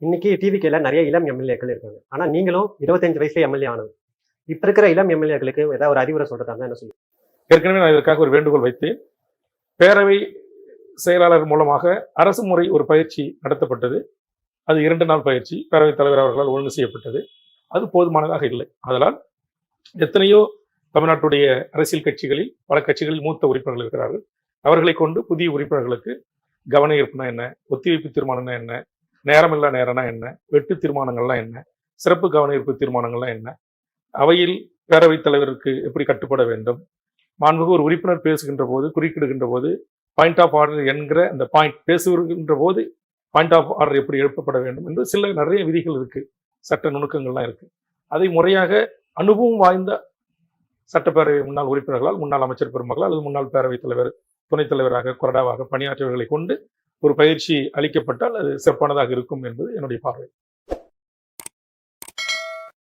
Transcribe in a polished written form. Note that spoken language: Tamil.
இன்னைக்கு டிவிகேல நிறைய இளம் எம்எல்ஏக்கள் இருக்காங்க. ஆனா நீங்களும் 25 வயசுல எம்எல்ஏ ஆனது. இப்ப இருக்கிற இளம் எம்எல்ஏக்களுக்கு ஏதாவது ஒரு அறிவுரை சொல்றதா இருந்தா என்ன சொல்லுங்க? ஏற்கனவே நான் இதற்காக ஒரு வேண்டுகோள் வைத்தேன். பேரவை செயலாளர் மூலமாக அரசு முறை ஒரு பயிற்சி நடத்தப்பட்டது. அது 2 நாள் பயிற்சி. பேரவைத் தலைவர் அவர்களால் ஒழுங்கு செய்யப்பட்டது. அது போதுமானதாக இல்லை. அதனால் எத்தனையோ தமிழ்நாட்டுடைய அரசியல் கட்சிகளில் பல கட்சிகளில் மூத்த உறுப்பினர்கள் இருக்கிறார்கள். அவர்களை கொண்டு புதிய உறுப்பினர்களுக்கு கவன ஈர்ப்புனா என்ன, ஒத்திவைப்பு தீர்மானம்னா என்ன, நேரமில்லா நேரம்னா என்ன, வெட்டு தீர்மானங்கள்லாம் என்ன, சிறப்பு கவன ஈர்ப்பு தீர்மானங்கள்லாம் என்ன, அவையில் பேரவைத் தலைவருக்கு எப்படி கட்டுப்பட வேண்டும், மாண்புமிகு ஒரு உறுப்பினர் பேசுகின்ற போது குறுக்கிடுகின்ற போது பாயிண்ட் ஆஃப் ஆர்டர் என்கிற அந்த பாயிண்ட் பேசுகின்ற போது பாயிண்ட் ஆஃப் ஆர்டர் எப்படி எழுப்பப்பட வேண்டும் என்று சில நிறைய விதிகள் இருக்கு, சட்ட நுணுக்கங்கள்லாம் இருக்கு. அதை முறையாக அனுபவம் வாய்ந்த சட்டப்பேரவை முன்னாள் உறுப்பினர்களால், முன்னாள் அமைச்சர் பெருமக்களால் அல்லது முன்னாள் பேரவைத் தலைவர், துணைத் தலைவராக, கொறடாவாக பணியாற்றியவர்களை கொண்டு ஒரு பயிற்சி அளிக்கப்பட்டால் அது சிறப்பானதாக இருக்கும் என்பது என்னுடைய பார்வை.